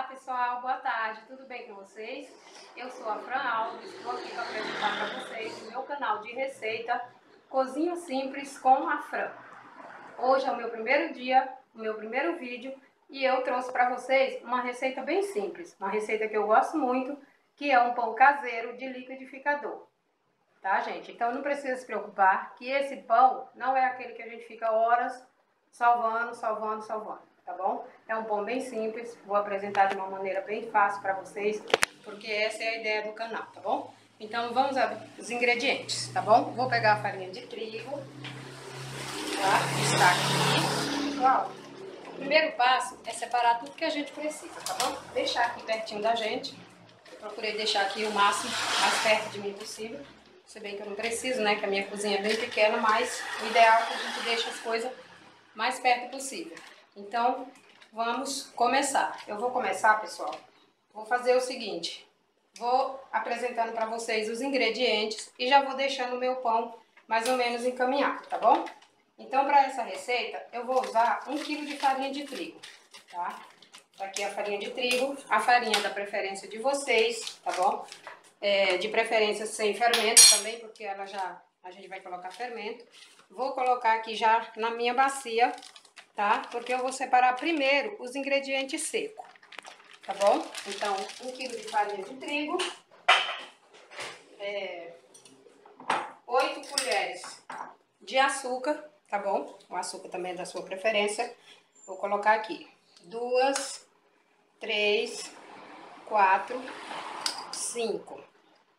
Olá pessoal, boa tarde, tudo bem com vocês? Eu sou a Fran Alves, estou aqui para apresentar para vocês o meu canal de receita Cozinha Simples com a Fran. Hoje é o meu primeiro dia, o meu primeiro vídeo e eu trouxe para vocês uma receita bem simples, uma receita que eu gosto muito, que é um pão caseiro de liquidificador. Tá, gente? Então não precisa se preocupar que esse pão não é aquele que a gente fica horas salvando, tá bom? É um pão bem simples, vou apresentar de uma maneira bem fácil para vocês, porque essa é a ideia do canal, tá bom? Então vamos aos ingredientes, tá bom? Vou pegar a farinha de trigo, tá? Está aqui. Pessoal, o primeiro passo é separar tudo que a gente precisa, tá bom? Deixar aqui pertinho da gente. Procurei deixar aqui o máximo, mais perto de mim possível. Se bem que eu não preciso, né? Que a minha cozinha é bem pequena, mas o ideal é que a gente deixe as coisas mais perto possível. Então, vamos começar. Eu vou começar, pessoal. Vou fazer o seguinte. Vou apresentando para vocês os ingredientes e já vou deixando o meu pão mais ou menos encaminhado, tá bom? Então, para essa receita, eu vou usar 1 kg de farinha de trigo, tá? Tá aqui a farinha de trigo, a farinha da preferência de vocês, tá bom? De preferência sem fermento também, porque ela a gente vai colocar fermento. Vou colocar aqui já na minha bacia, tá? Porque eu vou separar primeiro os ingredientes secos, tá bom? Então, 1 kg de farinha de trigo, 8 colheres de açúcar, tá bom? O açúcar também é da sua preferência. Vou colocar aqui 2, 3, 4, 5,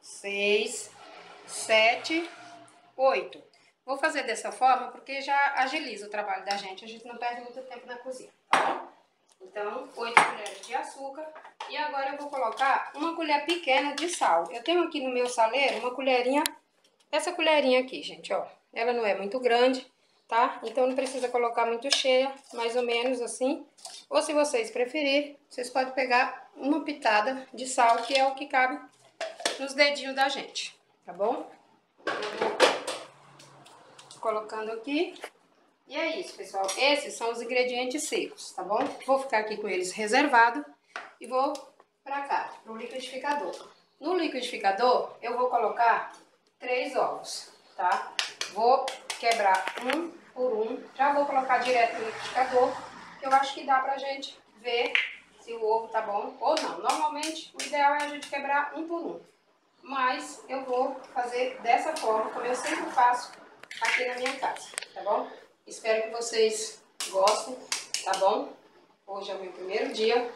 6, 7, 8. Vou fazer dessa forma porque já agiliza o trabalho da gente. A gente não perde muito tempo na cozinha, tá bom? Então, 8 colheres de açúcar. E agora eu vou colocar uma colher pequena de sal. Eu tenho aqui no meu saleiro uma colherinha, essa colherinha aqui, gente, ó. Ela não é muito grande, tá? Então não precisa colocar muito cheia, mais ou menos assim. Ou se vocês preferirem, vocês podem pegar uma pitada de sal, que é o que cabe nos dedinhos da gente, tá bom? Eu vou colocando aqui. E é isso, pessoal. Esses são os ingredientes secos, tá bom? Vou ficar aqui com eles reservados e vou pra cá, pro liquidificador. No liquidificador, eu vou colocar 3 ovos, tá? Vou quebrar um por um. Já vou colocar direto no liquidificador, que eu acho que dá pra gente ver se o ovo tá bom ou não. Normalmente, o ideal é a gente quebrar um por um. Mas eu vou fazer dessa forma, como eu sempre faço aqui na minha casa, tá bom? Espero que vocês gostem, tá bom? Hoje é o meu primeiro dia.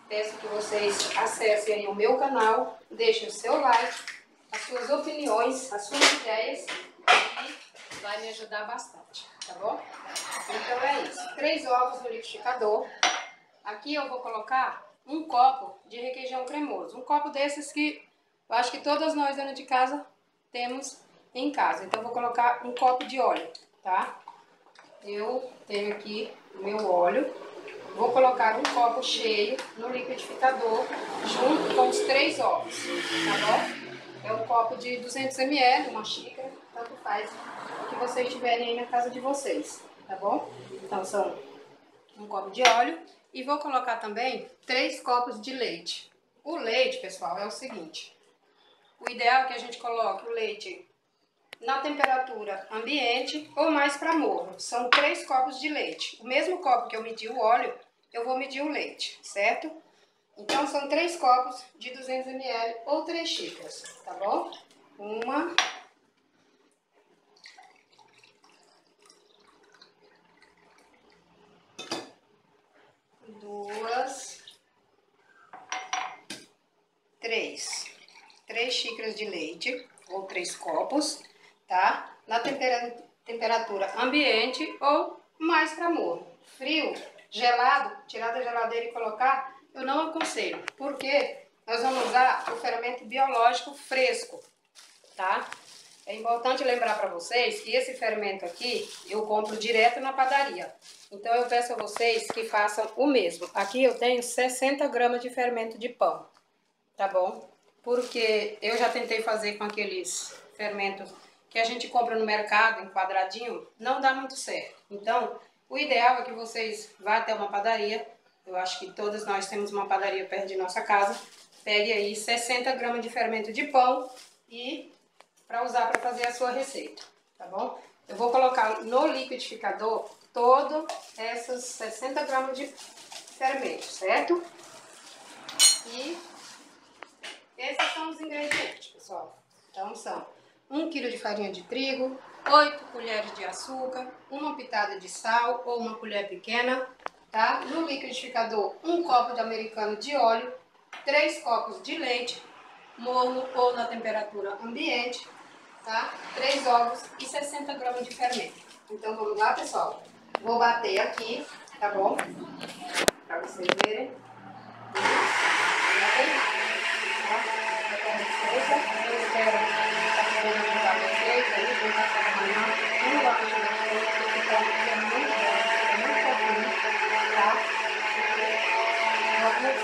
Peço que vocês acessem aí o meu canal, deixem o seu like, as suas opiniões, as suas ideias, e vai me ajudar bastante, tá bom? Então é isso. 3 ovos no liquidificador. Aqui eu vou colocar um copo de requeijão cremoso. Um copo desses que eu acho que todas nós, dona de casa, temos em casa. Então, eu vou colocar um copo de óleo, tá? Eu tenho aqui o meu óleo. Vou colocar um copo cheio no liquidificador, junto com os 3 ovos, tá bom? É um copo de 200 ml, uma xícara, tanto faz o que vocês tiverem aí na casa de vocês, tá bom? Então, são um copo de óleo e vou colocar também 3 copos de leite. O leite, pessoal, é o seguinte. O ideal é que a gente coloque o leite na temperatura ambiente ou mais para morno. São 3 copos de leite. O mesmo copo que eu medi o óleo, eu vou medir o leite, certo? Então, são 3 copos de 200 ml ou 3 xícaras, tá bom? 1, 2, 3. 3 xícaras de leite, ou 3 copos, tá? Na temperatura ambiente ou mais para morno. Frio, gelado, tirar da geladeira e colocar, eu não aconselho, porque nós vamos usar o fermento biológico fresco, tá? É importante lembrar para vocês que esse fermento aqui eu compro direto na padaria. Então eu peço a vocês que façam o mesmo. Aqui eu tenho 60 gramas de fermento de pão, tá bom? Porque eu já tentei fazer com aqueles fermentos que a gente compra no mercado, em quadradinho, não dá muito certo. Então, o ideal é que vocês vá até uma padaria, eu acho que todos nós temos uma padaria perto de nossa casa. Pegue aí 60 gramas de fermento de pão e para usar para fazer a sua receita, tá bom? Eu vou colocar no liquidificador todo essas 60 gramas de fermento, certo? E esses são os ingredientes, pessoal. Então são 1 kg de farinha de trigo, 8 colheres de açúcar, uma pitada de sal ou uma colher pequena, tá? No liquidificador, 1 copo de americano de óleo, 3 copos de leite, morno ou na temperatura ambiente, tá? 3 ovos e 60 gramas de fermento. Então vamos lá, pessoal. Vou bater aqui, tá bom? Pra vocês verem. Eu espero tá querendo ajudar vocês aí, no café da manhã. Eu não gosto de fazer porque é muito bom, é muito fofinho, tá? Vamos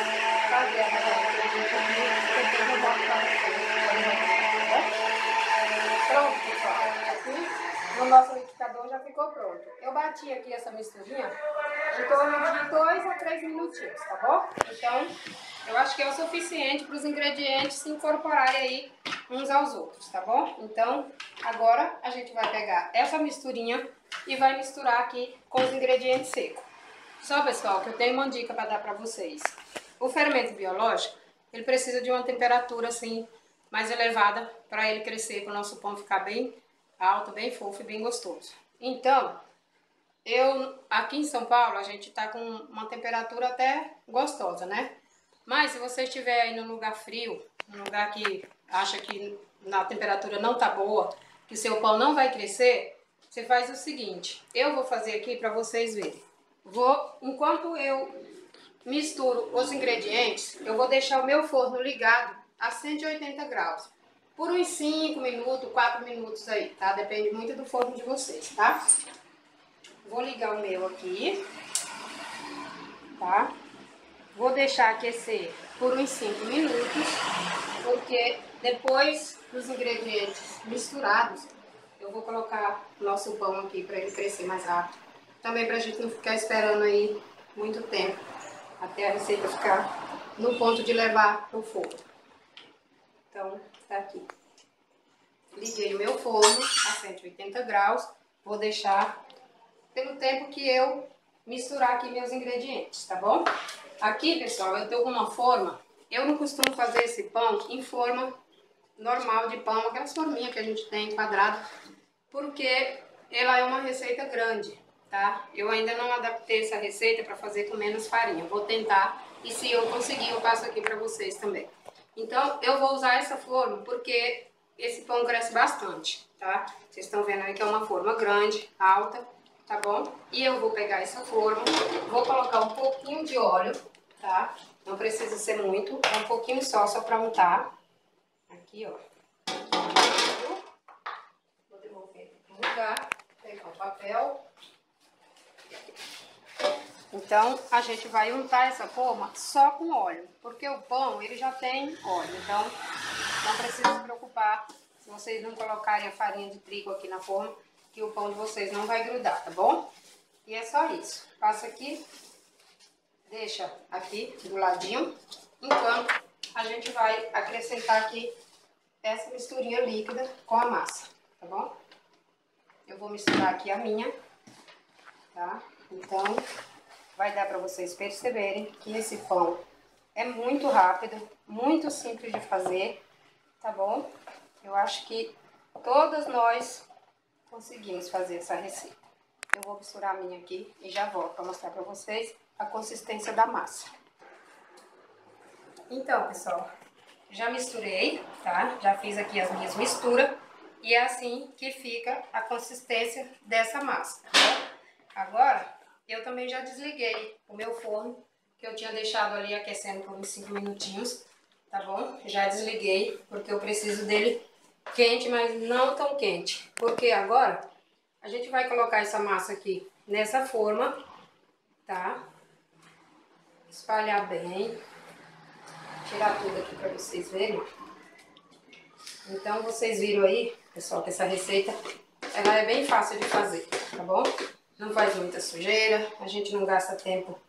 fazer a receita aqui, depois eu boto pra vocês. Pronto, pessoal. Aqui no nosso liquidificador já ficou pronto. Eu bati aqui essa misturinha em torno de 2 a 3 minutinhos, tá bom? Então, eu acho que é o suficiente para os ingredientes se incorporarem aí uns aos outros, tá bom? Então, agora a gente vai pegar essa misturinha e vai misturar aqui com os ingredientes secos. Só, pessoal, que eu tenho uma dica para dar para vocês. O fermento biológico, ele precisa de uma temperatura assim mais elevada para ele crescer, para o nosso pão ficar bem alto, bem fofo e bem gostoso. Então, aqui em São Paulo, a gente tá com uma temperatura até gostosa, né? Mas se você estiver aí num lugar frio, num lugar que acha que a temperatura não tá boa, que seu pão não vai crescer, você faz o seguinte, eu vou fazer aqui para vocês verem. Enquanto eu misturo os ingredientes, eu vou deixar o meu forno ligado a 180 graus. Por uns 5 minutos, 4 minutos aí, tá? Depende muito do forno de vocês, tá? Vou ligar o meu aqui, tá? Vou deixar aquecer por uns 5 minutos, porque depois dos ingredientes misturados, eu vou colocar o nosso pão aqui para ele crescer mais rápido. Também pra gente não ficar esperando aí muito tempo, até a receita ficar no ponto de levar pro forno. Então, tá aqui. Liguei o meu forno a 180 graus, vou deixar pelo tempo que eu misturar aqui meus ingredientes, tá bom? Aqui, pessoal, eu tô com uma forma, eu não costumo fazer esse pão em forma normal de pão, aquelas forminhas que a gente tem quadrado, porque ela é uma receita grande, tá? Eu ainda não adaptei essa receita para fazer com menos farinha, vou tentar e se eu conseguir eu passo aqui para vocês também. Então, eu vou usar essa forma porque esse pão cresce bastante, tá? Vocês estão vendo aí que é uma forma grande, alta, tá bom? E eu vou pegar essa forma, vou colocar um pouquinho de óleo, tá? Não precisa ser muito, é um pouquinho só para untar. Aqui, ó. Vou devolver no lugar, pegar o papel. Então, a gente vai untar essa forma só com óleo, porque o pão, ele já tem óleo, então não precisa se preocupar se vocês não colocarem a farinha de trigo aqui na forma, que o pão de vocês não vai grudar, tá bom? E é só isso. Passa aqui, deixa aqui do ladinho, enquanto a gente vai acrescentar aqui essa misturinha líquida com a massa, tá bom? Eu vou misturar aqui a minha, tá? Então, vai dar para vocês perceberem que esse pão é muito rápido, muito simples de fazer, tá bom? Eu acho que todas nós conseguimos fazer essa receita. Eu vou misturar a minha aqui e já volto para mostrar para vocês a consistência da massa. Então, pessoal, já misturei, tá? Já fiz aqui as minhas misturas e é assim que fica a consistência dessa massa, tá bom? Agora, eu também já desliguei o meu forno, que eu tinha deixado ali aquecendo por uns 5 minutinhos, tá bom? Já desliguei, porque eu preciso dele quente, mas não tão quente. Porque agora, a gente vai colocar essa massa aqui nessa forma, tá? Espalhar bem. Tirar tudo aqui pra vocês verem. Então, vocês viram aí, pessoal, que essa receita, ela é bem fácil de fazer, tá bom? Não faz muita sujeira, a gente não gasta tempo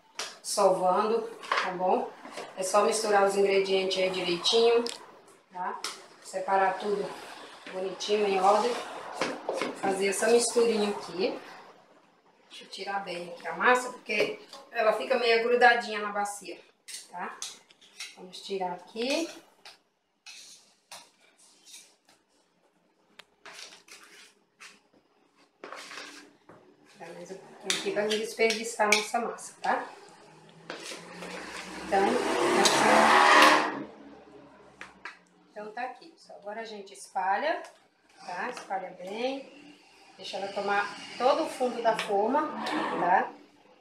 sovando, tá bom? É só misturar os ingredientes aí direitinho, tá? Separar tudo bonitinho, em ordem. Fazer essa misturinha aqui. Deixa eu tirar bem aqui a massa, porque ela fica meio grudadinha na bacia, tá? Vamos tirar aqui. Mais um pouquinho aqui para não desperdiçar a nossa massa, tá? Então tá aqui, pessoal. Agora a gente espalha, tá? Espalha bem. Deixa ela tomar todo o fundo da forma, tá?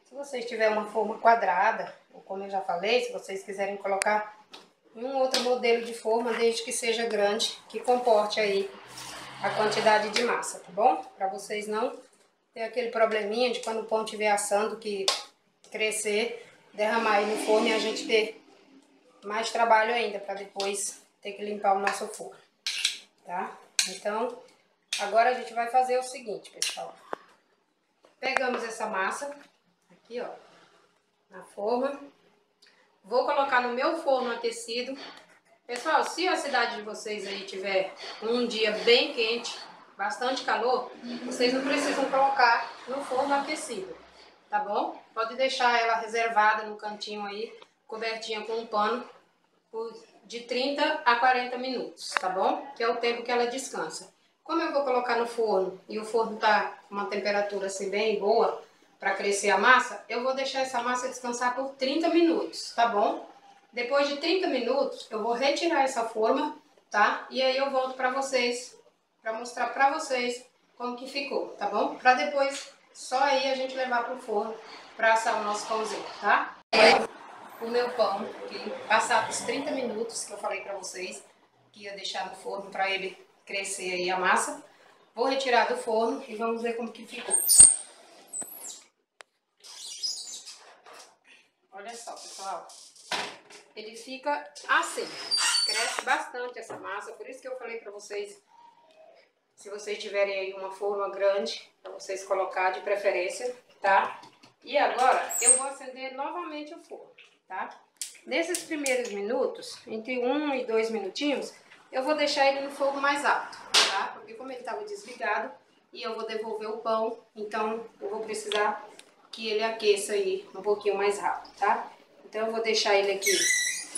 Se vocês tiverem uma forma quadrada, ou como eu já falei, se vocês quiserem colocar em um outro modelo de forma, desde que seja grande, que comporte aí a quantidade de massa, tá bom? Para vocês não ter aquele probleminha de quando o pão estiver assando, que crescer, derramar aí no forno e a gente ter mais trabalho ainda, para depois ter que limpar o nosso forno, tá? Então, agora a gente vai fazer o seguinte, pessoal. Pegamos essa massa, aqui ó, na forma. Vou colocar no meu forno aquecido. Pessoal, se a cidade de vocês aí tiver um dia bem quente, bastante calor, vocês não precisam colocar no forno aquecido, tá bom? Pode deixar ela reservada no cantinho aí, cobertinha com um pano, de 30 a 40 minutos, tá bom? Que é o tempo que ela descansa. Como eu vou colocar no forno e o forno tá com uma temperatura assim bem boa para crescer a massa, eu vou deixar essa massa descansar por 30 minutos, tá bom? Depois de 30 minutos, eu vou retirar essa forma, tá? E aí eu volto para vocês, para mostrar para vocês como que ficou, tá bom? Para depois só aí a gente levar pro forno para assar o nosso pãozinho, tá? O meu pão, aqui, passados 30 minutos que eu falei para vocês que ia deixar no forno para ele crescer aí a massa. Vou retirar do forno e vamos ver como que ficou. Olha só, pessoal. Ele fica assim. Cresce bastante essa massa, por isso que eu falei para vocês, se vocês tiverem aí uma forma grande, para vocês colocar de preferência, tá? E agora eu vou acender novamente o forno, tá? Nesses primeiros minutos, entre 1 e 2 minutinhos, eu vou deixar ele no fogo mais alto, tá? Porque como ele estava desligado e eu vou devolver o pão, então eu vou precisar que ele aqueça aí um pouquinho mais rápido, tá? Então eu vou deixar ele aqui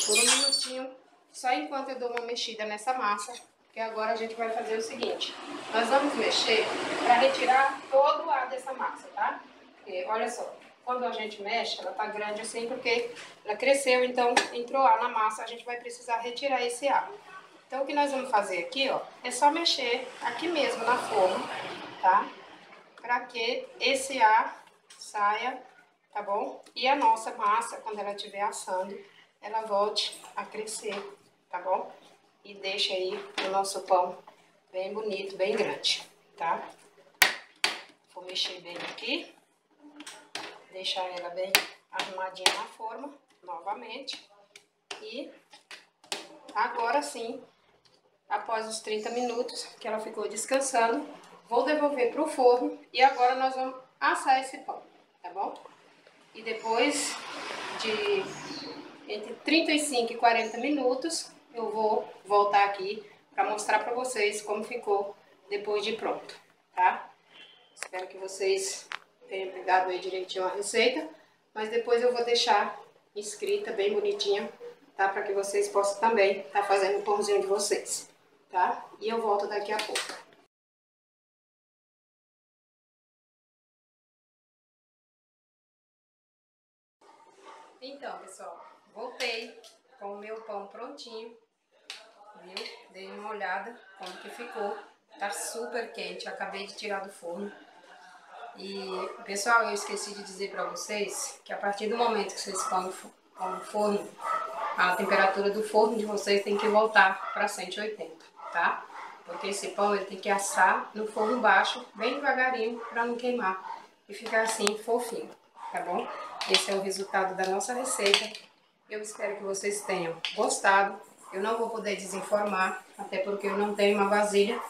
por um minutinho, só enquanto eu dou uma mexida nessa massa, porque agora a gente vai fazer o seguinte, nós vamos mexer para retirar todo o ar dessa massa, tá? Porque, olha só, quando a gente mexe, ela tá grande assim porque ela cresceu, então entrou ar na massa, a gente vai precisar retirar esse ar. Então o que nós vamos fazer aqui, ó, é só mexer aqui mesmo na forma, tá? Para que esse ar saia, tá bom? E a nossa massa, quando ela estiver assando, ela volte a crescer, tá bom? E deixa aí o nosso pão bem bonito, bem grande, tá? Vou mexer bem aqui. Deixar ela bem arrumadinha na forma, novamente. E agora sim, após os 30 minutos que ela ficou descansando, vou devolver para o forno e agora nós vamos assar esse pão, tá bom? E depois de entre 35 e 40 minutos, eu vou voltar aqui para mostrar para vocês como ficou depois de pronto, tá? Espero que vocês tenham pegado aí direitinho a receita, mas depois eu vou deixar escrita bem bonitinha, tá? Para que vocês possam também estar fazendo o pãozinho de vocês, tá? E eu volto daqui a pouco. Então, pessoal, voltei com o meu pão prontinho, viu? Dei uma olhada como que ficou. Tá super quente, acabei de tirar do forno. E, pessoal, eu esqueci de dizer para vocês que a partir do momento que vocês põem no forno, a temperatura do forno de vocês tem que voltar para 180, tá? Porque esse pão ele tem que assar no forno baixo, bem devagarinho, para não queimar e ficar assim fofinho, tá bom? Esse é o resultado da nossa receita. Eu espero que vocês tenham gostado. Eu não vou poder desenformar, até porque eu não tenho uma vasilha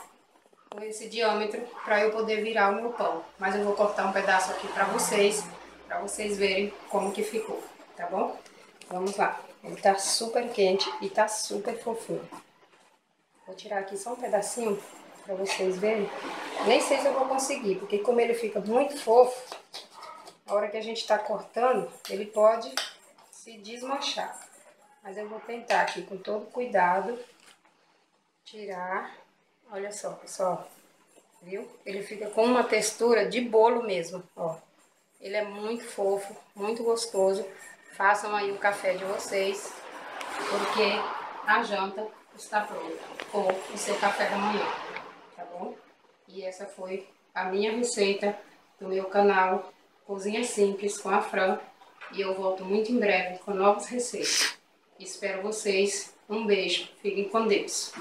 com esse diâmetro para eu poder virar o meu pão. Mas eu vou cortar um pedaço aqui para vocês verem como que ficou, tá bom? Vamos lá. Ele tá super quente e tá super fofinho. Vou tirar aqui só um pedacinho pra vocês verem. Nem sei se eu vou conseguir, porque como ele fica muito fofo, a hora que a gente tá cortando, ele pode se desmanchar. Mas eu vou tentar aqui com todo cuidado tirar. Olha só, pessoal. Viu? Ele fica com uma textura de bolo mesmo, ó. Ele é muito fofo, muito gostoso. Façam aí o café de vocês, porque a janta está pronta com o seu café da manhã, tá bom? E essa foi a minha receita do meu canal Cozinha Simples com a Fran. E eu volto muito em breve com novas receitas. Espero vocês. Um beijo. Fiquem com Deus.